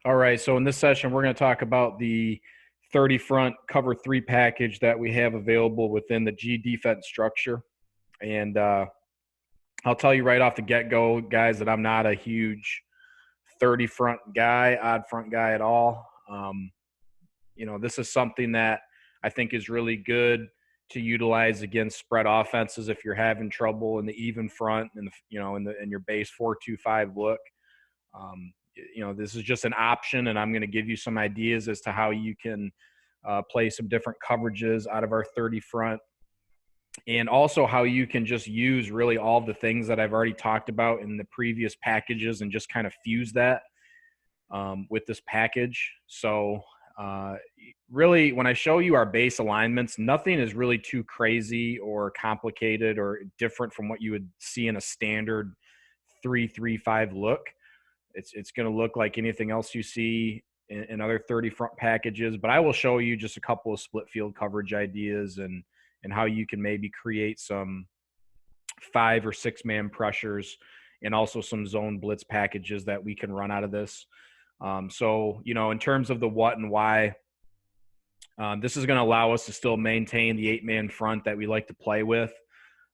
All right, so in this session, we're going to talk about the 30 front cover three package that we have available within the G defense structure. And I'll tell you right off the get go, guys, that I'm not a huge 30 front guy, odd front guy at all. This is something that I think is really good to utilize against spread offenses if you're having trouble in the even front and in your base 4-2-5 look. This is just an option, and I'm going to give you some ideas as to how you can play some different coverages out of our 30 front, and also how you can just use really all the things that I've already talked about in the previous packages and just kind of fuse that with this package. So really, when I show you our base alignments, nothing is really too crazy or complicated or different from what you would see in a standard 3-3-5 look. It's going to look like anything else you see in other 30 front packages, but I will show you just a couple of split field coverage ideas and how you can maybe create some 5 or 6 man pressures and also some zone blitz packages that we can run out of this. So, in terms of the what and why, this is going to allow us to still maintain the 8-man front that we like to play with.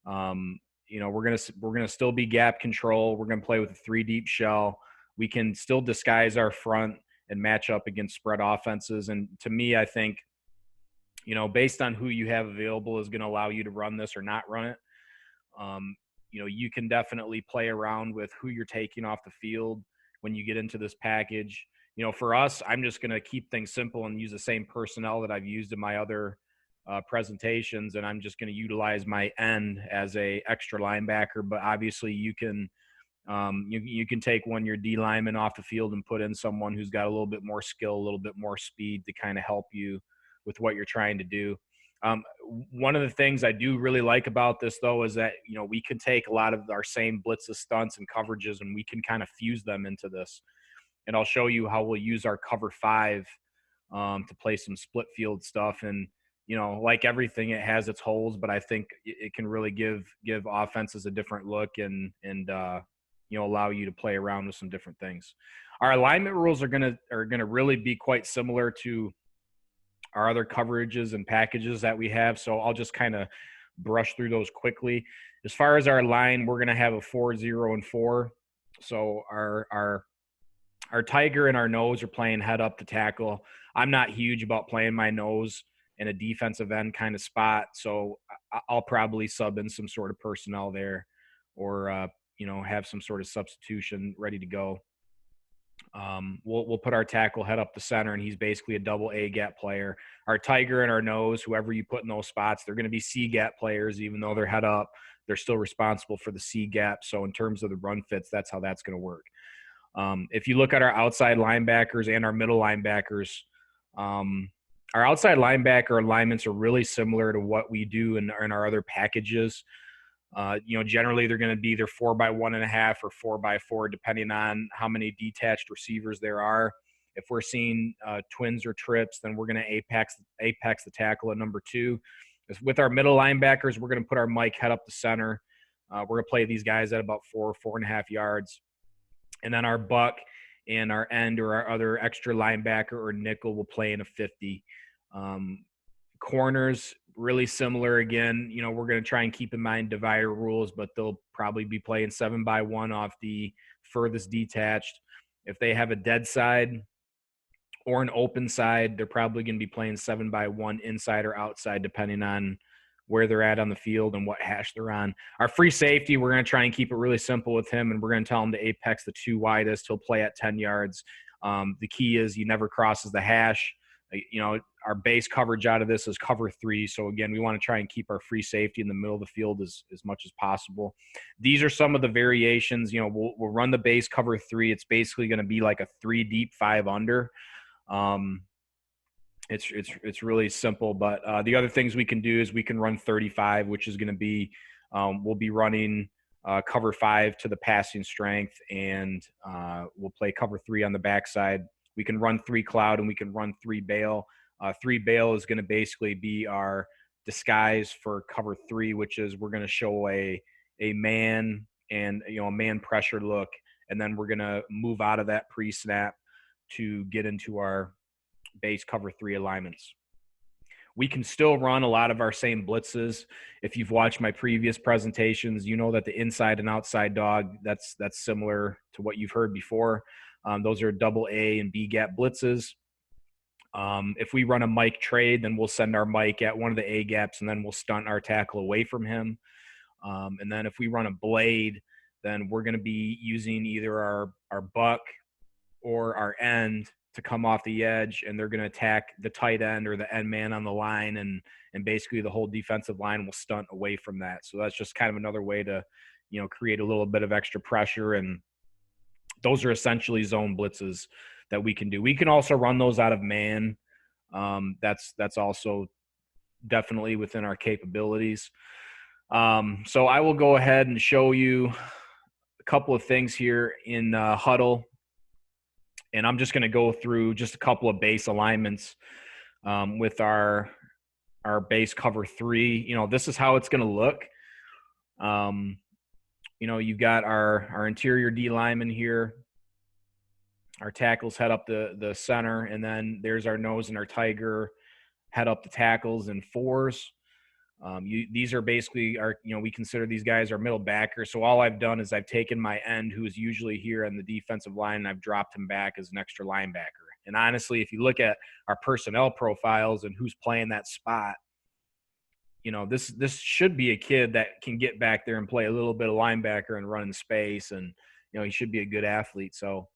We're gonna still be gap control. We're gonna play with a 3 deep shell. We can still disguise our front and match up against spread offenses. And to me, I think, based on who you have available is going to allow you to run this or not run it. You can definitely play around with who you're taking off the field when you get into this package. For us, I'm just going to keep things simple and use the same personnel that I've used in my other presentations, and I'm just going to utilize my end as a extra linebacker. But obviously, you can take one of your D linemen off the field and put in someone who's got a little bit more skill, a little bit more speed to kind of help you with what you're trying to do. One of the things I do really like about this, though, is that, we can take a lot of our same blitzes, stunts, and coverages, and we can kind of fuse them into this. And I'll show you how we'll use our cover 5 to play some split field stuff. And, like everything, it has its holes, but I think it can really give offenses a different look and allow you to play around with some different things. Our alignment rules are gonna really be quite similar to our other coverages and packages that we have. So I'll just kind of brush through those quickly. As far as our line, we're gonna have a 4-0-4. So our tiger and our nose are playing head up to tackle. I'm not huge about playing my nose in a defensive end kind of spot, so I'll probably sub in some sort of personnel there, or have some sort of substitution ready to go. We'll put our tackle head up the center, and he's basically a double A gap player. Our tiger and our nose, whoever you put in those spots, they're going to be C gap players, even though they're head up. They're still responsible for the C gap. So in terms of the run fits, that's how that's going to work. If you look at our outside linebackers and our middle linebackers, our outside linebacker alignments are really similar to what we do in our other packages. Generally they're going to be either 4x1.5 or 4x4, depending on how many detached receivers there are. If we're seeing twins or trips, then we're going to apex the tackle at number 2. With our middle linebackers, we're going to put our Mike head up the center. We're going to play these guys at about 4.5 yards. And then our buck and our end or our other extra linebacker or nickel will play in a 50. Corners, really similar again. We're going to try and keep in mind divider rules, but they'll probably be playing 7x1 off the furthest detached. If they have a dead side or an open side, they're probably going to be playing 7x1 inside or outside, depending on where they're at on the field and what hash they're on. Our free safety, we're going to try and keep it really simple with him, and we're going to tell him to apex the 2 widest. He'll play at 10 yards. The key is he never crosses the hash. Our base coverage out of this is cover 3. So again, we want to try and keep our free safety in the middle of the field as much as possible. These are some of the variations. We'll run the base cover 3. It's basically going to be like a 3 deep, 5 under. It's really simple, but the other things we can do is we can run 35, which is going to be we'll be running cover 5 to the passing strength, and we'll play cover 3 on the backside. We can run 3 cloud, and we can run 3 bail. 3 bail is going to basically be our disguise for cover 3, which is we're going to show a man and a man pressure look, and then we're going to move out of that pre-snap to get into our base cover 3 alignments. We can still run a lot of our same blitzes. If you've watched my previous presentations, you know that the inside and outside dog, that's similar to what you've heard before. Those are double A and B gap blitzes. If we run a Mike trade, then we'll send our Mike at one of the A gaps, and then we'll stunt our tackle away from him. And then if we run a blade, then we're going to be using either our buck or our end to come off the edge, and they're going to attack the tight end or the end man on the line, and basically the whole defensive line will stunt away from that. So that's just kind of another way to, create a little bit of extra pressure, and those are essentially zone blitzes that we can do. We can also run those out of man. That's also definitely within our capabilities. So I will go ahead and show you a couple of things here in huddle. And I'm just going to go through just a couple of base alignments with our base cover 3. This is how it's going to look. You've got our interior D lineman here. Our tackles head up the center, and then there's our nose and our tiger head up the tackles in 4s. These are basically we consider these guys our middle backers. So all I've done is I've taken my end, who is usually here on the defensive line, and I've dropped him back as an extra linebacker. And honestly, if you look at our personnel profiles and who's playing that spot, this should be a kid that can get back there and play a little bit of linebacker and run in space, and he should be a good athlete. So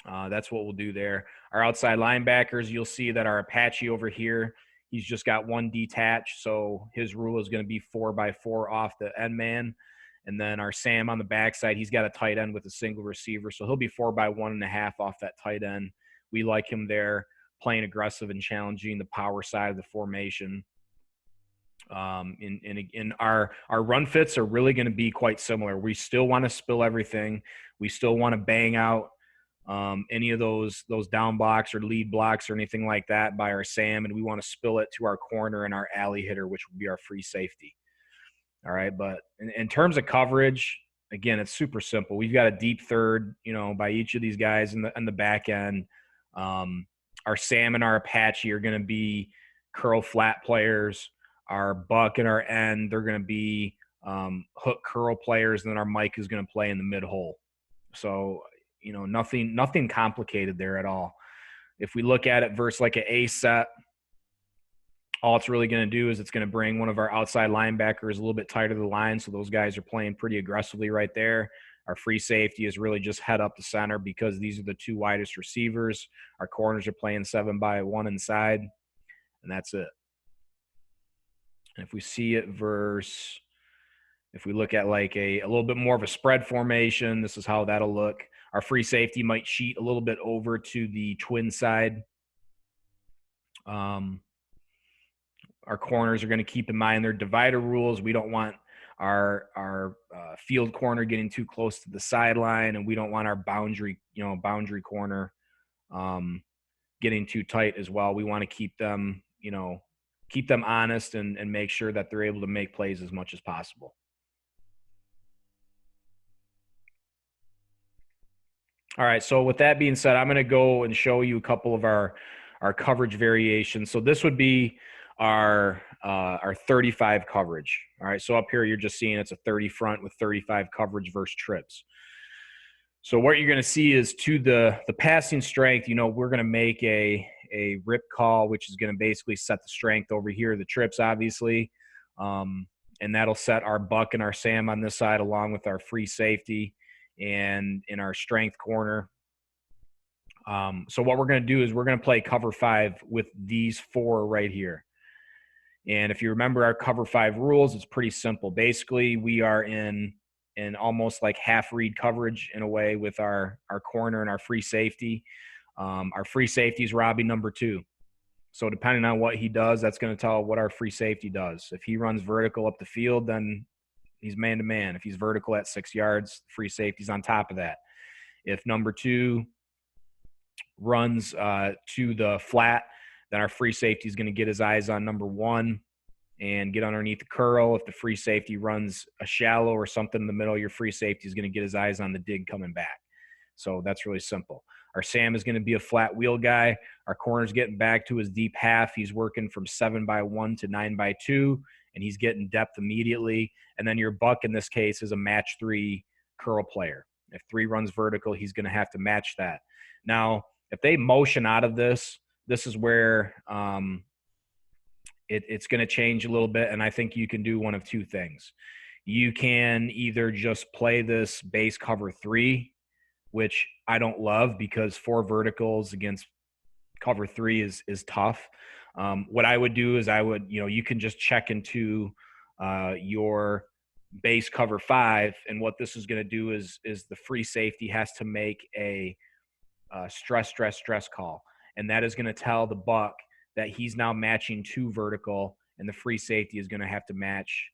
that's what we'll do there. Our outside linebackers, you'll see that our Apache over here, he's just got one detached, so his rule is going to be 4x4 off the end man. And then our Sam on the backside, he's got a tight end with a single receiver, so he'll be 4x1.5 off that tight end. We like him there, playing aggressive and challenging the power side of the formation. In our run fits are really going to be quite similar. We still want to spill everything. We still want to bang out any of those down blocks or lead blocks or anything like that by our Sam, and we want to spill it to our corner and our alley hitter, which would be our free safety. All right, but in terms of coverage, again, it's super simple. We've got a deep third, by each of these guys in the back end. Our Sam and our Apache are going to be curl flat players. Our buck and our end, they're going to be hook curl players, and then our Mike is going to play in the mid hole. So nothing complicated there at all. If we look at it versus like an A set, all it's really going to do is it's going to bring one of our outside linebackers a little bit tighter to the line, so those guys are playing pretty aggressively right there. Our free safety is really just head up the center because these are the two widest receivers. Our corners are playing 7x1 inside, and that's it. And if we see it if we look at like a little bit more of a spread formation, this is how that'll look. Our free safety might sheet a little bit over to the twin side. Our corners are going to keep in mind their divider rules. We don't want our field corner getting too close to the sideline, and we don't want our boundary corner getting too tight as well. We want to keep them honest and make sure that they're able to make plays as much as possible. All right, so with that being said, I'm going to go and show you a couple of our coverage variations. So this would be our 35 coverage. All right, so up here you're just seeing it's a 30 front with 35 coverage versus trips. So what you're going to see is to the passing strength, we're going to make a rip call, which is going to basically set the strength over here, the trips obviously, and that'll set our buck and our Sam on this side along with our free safety and in our strength corner. So what we're going to do is we're going to play cover 5 with these 4 right here. And if you remember our cover 5 rules, it's pretty simple. Basically, we are in almost like half read coverage in a way with our corner and our free safety. Our free safety is Robbie number 2. So depending on what he does, that's going to tell what our free safety does. If he runs vertical up the field, then he's man-to-man. If he's vertical at 6 yards, free safety's on top of that. If number 2 runs to the flat, then our free safety is going to get his eyes on number 1 and get underneath the curl. If the free safety runs a shallow or something in the middle, your free safety is going to get his eyes on the dig coming back. So that's really simple. Our Sam is going to be a flat wheel guy. Our corner's getting back to his deep half. He's working from 7x1 to 9x2, and he's getting depth immediately. And then your buck in this case is a match 3 curl player. If 3 runs vertical, he's going to have to match that. Now, if they motion out of this, this is where it's going to change a little bit. And I think you can do one of 2 things. You can either just play this base cover 3, which I don't love because 4 verticals against cover 3 is tough. What I would do is you can just check into your base cover 5. And what this is going to do is the free safety has to make a stress call. And that is going to tell the buck that he's now matching 2 vertical, and the free safety is going to have to match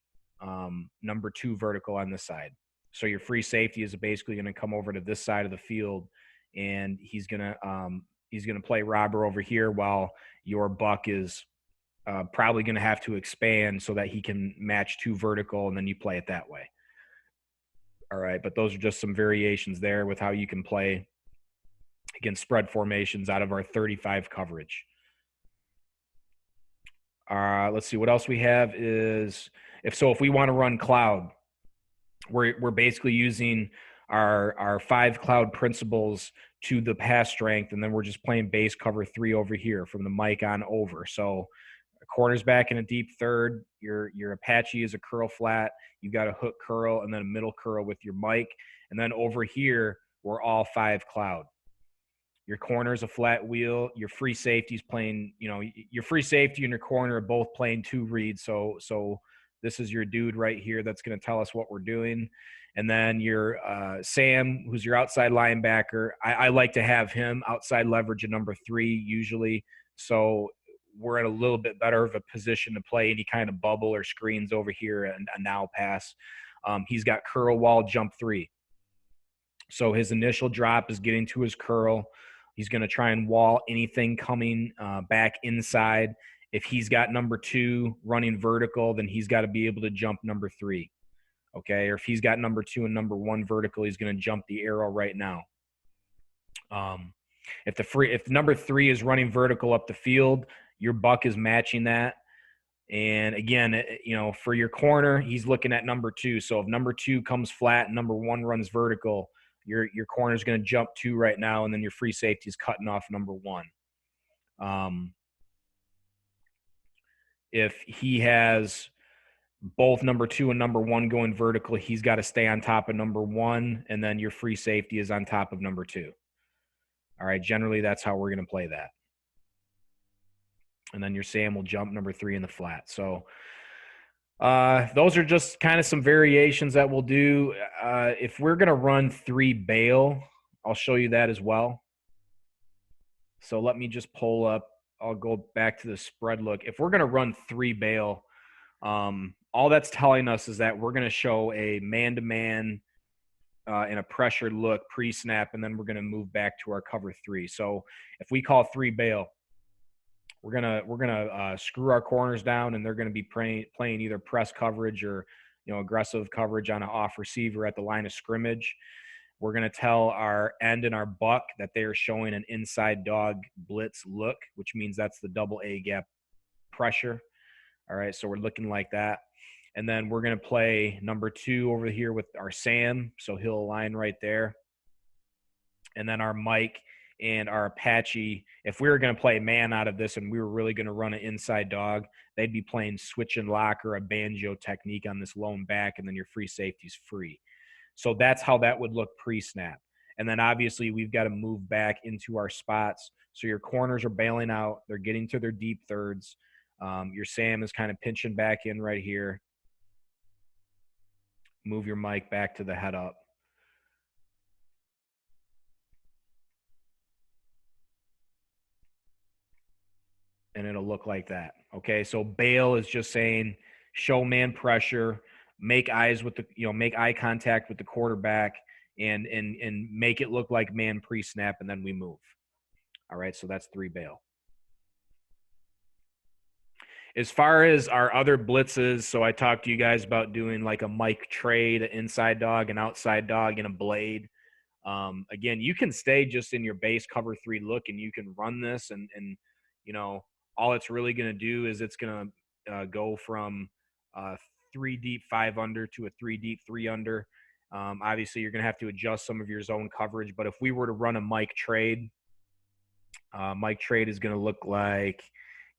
number 2 vertical on this side. So your free safety is basically going to come over to this side of the field, and he's going to play robber over here while your buck is probably going to have to expand so that he can match 2 vertical, and then you play it that way. All right, but those are just some variations there with how you can play against spread formations out of our 35 coverage. Let's see what else we have is if we want to run cloud, we're basically using our 5 cloud principles to the pass strength, and then we're just playing base cover 3 over here from the mic on over. So a corner's back in a deep third, your Apache is a curl flat, you've got a hook curl and then a middle curl with your mic, and then over here we're all 5 cloud. Your corner's a flat wheel. Your free safety's playing, your free safety and your corner are both playing 2 reads. So this is your dude right here that's going to tell us what we're doing. And then your Sam, who's your outside linebacker, I like to have him outside leverage at number 3 usually. So we're in a little bit better of a position to play any kind of bubble or screens over here and a now pass. He's got curl wall jump 3. So his initial drop is getting to his curl. He's going to try and wall anything coming back inside. If he's got number 2 running vertical, then he's got to be able to jump number 3. Okay. Or if he's got number 2 and number 1 vertical, he's going to jump the arrow right now. If number 3 is running vertical up the field, your buck is matching that. And again, for your corner, he's looking at number 2. So if number 2 comes flat and number 1 runs vertical, your corner is going to jump 2 right now, and then your free safety is cutting off number 1. If he has both number 2 and number 1 going vertical, he's got to stay on top of number 1, and then your free safety is on top of number 2. All right, generally that's how we're going to play that. And then your Sam will jump number 3 in the flat. So those are just kind of some variations that we'll do. If we're going to run 3 bail, I'll show you that as well. So let me just pull up. I'll go back to the spread look. If we're going to run 3 bail, all that's telling us is that we're going to show a man-to-man in a pressured look pre-snap, and then we're going to move back to our cover 3. So if we call 3 bail, we're gonna screw our corners down, and they're going to be playing either press coverage or aggressive coverage on an off receiver at the line of scrimmage. We're going to tell our end and our buck that they are showing an inside dog blitz look, which means that's the double A gap pressure. All right, so we're looking like that. And then we're going to play number 2 over here with our Sam, so he'll align right there. And then our Mike and our Apache, if we were going to play man out of this and we were really going to run an inside dog, they'd be playing switch and lock or a banjo technique on this lone back, and then your free safety's free. So that's how that would look pre-snap. And then obviously we've got to move back into our spots. So your corners are bailing out. They're getting to their deep thirds. Your Sam is kind of pinching back in right here. Move your mic back to the head up. And it'll look like that. Okay, so bail is just saying show man pressure, make eyes with make eye contact with the quarterback, and make it look like man pre-snap, and then we move. All right, so that's 3 bail. As far as our other blitzes, so I talked to you guys about doing like a mic trade, an inside dog, an outside dog, and a blade. Again, you can stay just in your base cover 3 look, and you can run this, and you know, all it's really going to do is it's going to go from 3 deep 5 under to a 3 deep 3 under. Obviously, you're going to have to adjust some of your zone coverage, but if we were to run a Mike trade is going to look like,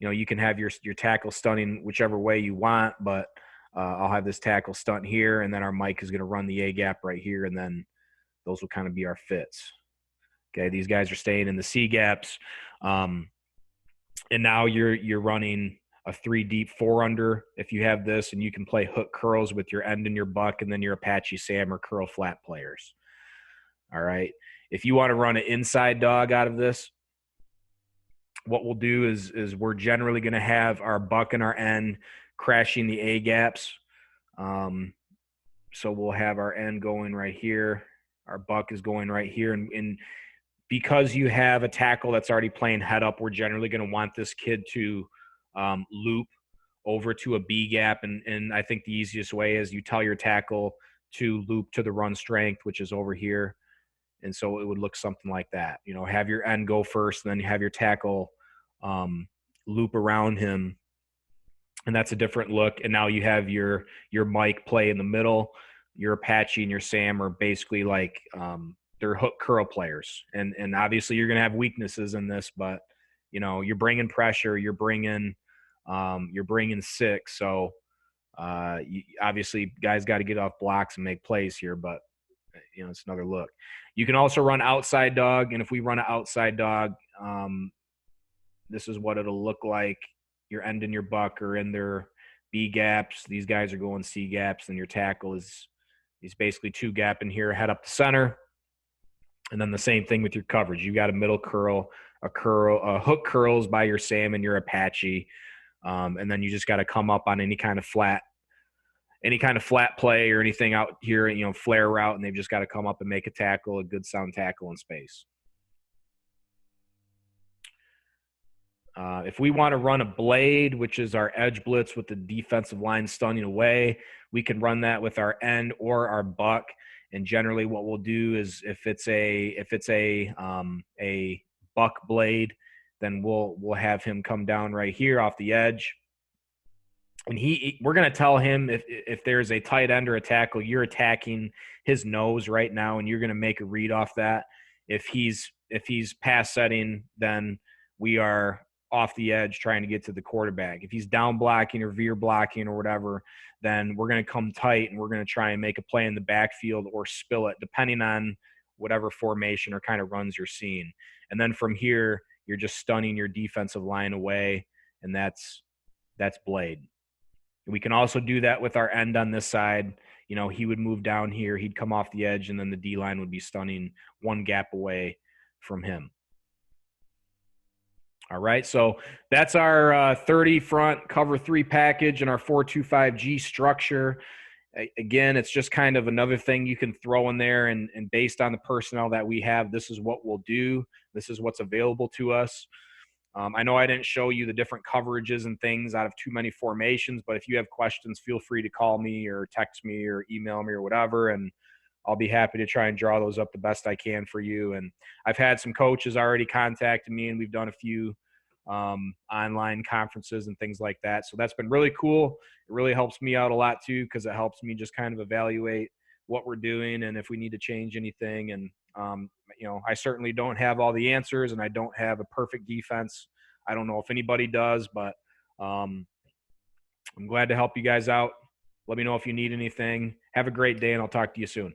you can have your tackle stunting whichever way you want, but I'll have this tackle stunt here, and then our Mike is going to run the A gap right here, and then those will kind of be our fits. Okay, these guys are staying in the C gaps, and now you're running a 3 deep 4 under if you have this, and you can play hook curls with your end and your buck, and then your Apache Sam or curl flat players. All right, if you want to run an inside dog out of this, what we'll do is we're generally going to have our buck and our end crashing the A gaps. So we'll have our end going right here. Our buck is going right here. And because you have a tackle that's already playing head up, we're generally going to want this kid to loop over to a B gap. And I think the easiest way is you tell your tackle to loop to the run strength, which is over here. And so it would look something like that. Have your end go first, and then you have your tackle loop around him, and that's a different look. And now you have your Mike play in the middle. Your Apache and your Sam are basically like they're hook curl players, and obviously you're going to have weaknesses in this, but you're bringing pressure, you're bringing 6, so obviously guys got to get off blocks and make plays here, but it's another look. You can also run outside dog, and if we run an outside dog, this is what it'll look like. Your end and your buck are in their B gaps. These guys are going C gaps, and your tackle is basically 2 gap in here, head up the center. And then the same thing with your coverage. You got a middle curl, a hook curls by your Sam and your Apache. And then you just got to come up on any kind of flat play or anything out here, flare route, and they've just got to come up and make a tackle, a good sound tackle in space. If we want to run a blade, which is our edge blitz with the defensive line stunning away, we can run that with our end or our buck. And generally what we'll do is if it's a buck blade, then we'll have him come down right here off the edge. And we're going to tell him if there's a tight end or a tackle, you're attacking his nose right now, and you're going to make a read off that. If he's pass setting, then we are off the edge trying to get to the quarterback. If he's down blocking or veer blocking or whatever, then we're going to come tight and we're going to try and make a play in the backfield or spill it, depending on whatever formation or kind of runs you're seeing. And then from here, you're just stunning your defensive line away, and that's blade. We can also do that with our end on this side. He would move down here, he'd come off the edge, and then the D-line would be stunning 1 gap away from him. All right, so that's our 30 front cover 3 package and our 4-2-5-G structure. Again, it's just kind of another thing you can throw in there, and based on the personnel that we have, this is what we'll do. This is what's available to us. I know I didn't show you the different coverages and things out of too many formations, but if you have questions, feel free to call me or text me or email me or whatever, and I'll be happy to try and draw those up the best I can for you. And I've had some coaches already contacted me, and we've done a few online conferences and things like that. So that's been really cool. It really helps me out a lot too, because it helps me just kind of evaluate what we're doing and if we need to change anything. And I certainly don't have all the answers, and I don't have a perfect defense. I don't know if anybody does, but I'm glad to help you guys out. Let me know if you need anything. Have a great day, and I'll talk to you soon.